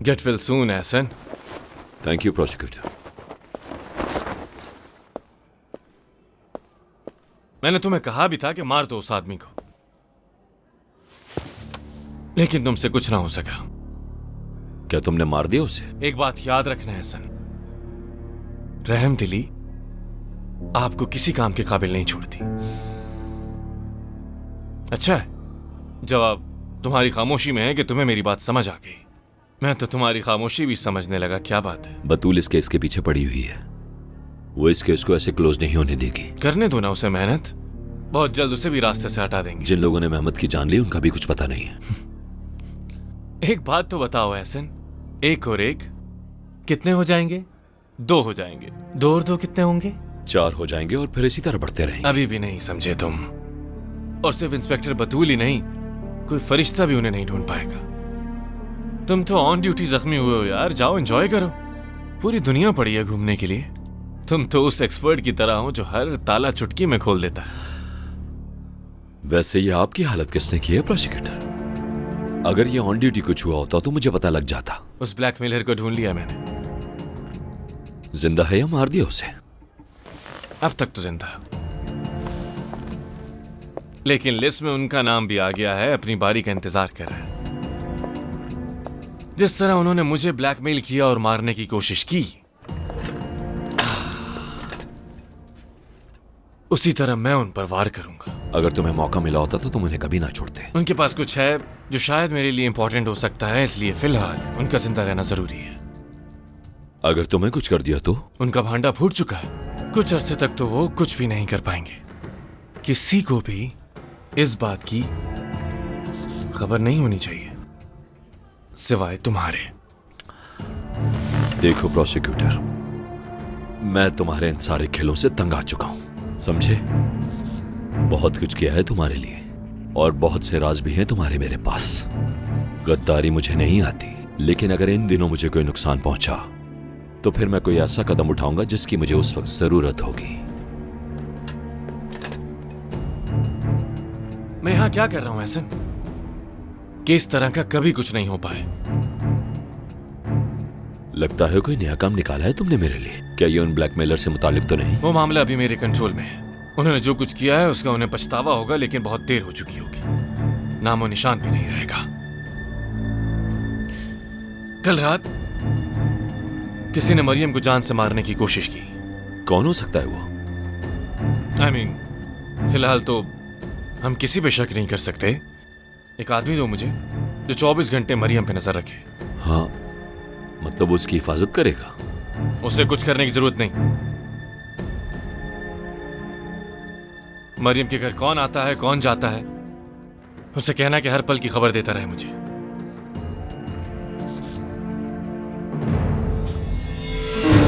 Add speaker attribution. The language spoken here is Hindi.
Speaker 1: Gate well soon Ehsan.
Speaker 2: Thank you prosecutor.
Speaker 1: मैंने तुम्हें कहा भी था कि मार दो उस आदमी को, लेकिन तुमसे कुछ ना हो सका।
Speaker 2: क्या तुमने मार दिया उसे?
Speaker 1: एक बात याद रखना एहसन, रहम दिली आपको किसी काम के काबिल नहीं छोड़ती। अच्छा है जवाब तुम्हारी खामोशी में है कि तुम्हें मेरी बात समझ आ गई। मैं तो तुम्हारी खामोशी भी समझने लगा। क्या बात है?
Speaker 2: बतूल इस केस के पीछे पड़ी हुई है, वो इस केस को ऐसे क्लोज नहीं होने देगी।
Speaker 1: करने दो ना उसे मेहनत, बहुत जल्द उसे भी रास्ते से हटा देंगे।
Speaker 2: जिन लोगों ने मेहमद की जान ली उनका भी कुछ पता नहीं है।
Speaker 1: एक बात तो बताओ एहसन, एक और एक कितने हो जाएंगे? 2 हो जाएंगे। 2 और 2 कितने होंगे?
Speaker 2: 4 हो जाएंगे और फिर इसी तरह बढ़ते रहेंगे।
Speaker 1: अभी भी नहीं समझे तुम। और सिर्फ इंस्पेक्टर बतूल ही नहीं, कोई फरिश्ता भी उन्हें नहीं ढूंढ पाएगा। तुम तो ऑन ड्यूटी जख्मी हुए हो यार, जाओ एंजॉय करो। पूरी दुनिया पड़ी है घूमने के लिए। तुम तो उस एक्सपर्ट की तरह हो जो हर ताला चुटकी में खोल देता है।
Speaker 2: वैसे ये आपकी हालत किसने की है प्रोसिक्यूटर? अगर ये ऑन ड्यूटी कुछ हुआ होता तो मुझे पता लग जाता।
Speaker 1: उस ब्लैकमेलर को ढूंढ लिया मैंने।
Speaker 2: जिंदा है या मार दिया उसे?
Speaker 1: अब तक तो जिंदा है, लेकिन लिस्ट में उनका नाम भी आ गया है, अपनी बारी का इंतजार कर रहा है। जिस तरह उन्होंने मुझे ब्लैकमेल किया और मारने की कोशिश की, उसी तरह मैं उन पर वार करूंगा।
Speaker 2: अगर तुम्हें मौका मिला होता तो तुम उन्हें कभी ना छोड़ते।
Speaker 1: उनके पास कुछ है जो शायद मेरे लिए इंपॉर्टेंट हो सकता है, इसलिए फिलहाल उनका जिंदा रहना जरूरी है।
Speaker 2: अगर तुम्हें कुछ कर दिया तो?
Speaker 1: उनका भांडा फूट चुका है। कुछ अरसे तक तो वो कुछ भी नहीं कर पाएंगे। किसी को भी इस बात की खबर नहीं होनी चाहिए सिवाय तुम्हारे।
Speaker 2: देखो प्रोसिक्यूटर, मैं तुम्हारे इन सारे खेलों से तंग आ चुका हूं, समझे? बहुत कुछ किया है तुम्हारे लिए और बहुत से राज भी हैं तुम्हारे मेरे पास। गद्दारी मुझे नहीं आती, लेकिन अगर इन दिनों मुझे कोई नुकसान पहुंचा तो फिर मैं कोई ऐसा कदम उठाऊंगा जिसकी मुझे उस वक्त जरूरत होगी।
Speaker 1: मैं यहां क्या कर रहा हूं एहसन कि इस तरह का कभी कुछ नहीं हो पाए।
Speaker 2: लगता है कोई नया काम निकाला है तुमने मेरे लिए। क्या ये उन ब्लैकमेलर से मुतालिक तो नहीं?
Speaker 1: वो मामला अभी मेरे कंट्रोल में है। उन्होंने जो कुछ किया है उसका उन्हें पछतावा होगा, लेकिन बहुत देर हो चुकी होगी। नामो निशान भी नहीं रहेगा। कल रात किसी ने मरियम को जान से मारने की कोशिश की।
Speaker 2: कौन हो सकता है वो?
Speaker 1: I mean, फिलहाल तो हम किसी पे शक नहीं कर सकते। एक आदमी दो मुझे जो 24 घंटे मरियम पे नजर रखे।
Speaker 2: हाँ, मतलब वो उसकी हिफाजत करेगा?
Speaker 1: उसे कुछ करने की जरूरत नहीं। मरियम के घर कौन आता है कौन जाता है, उसे कहना कि हर पल की खबर देता रहे मुझे।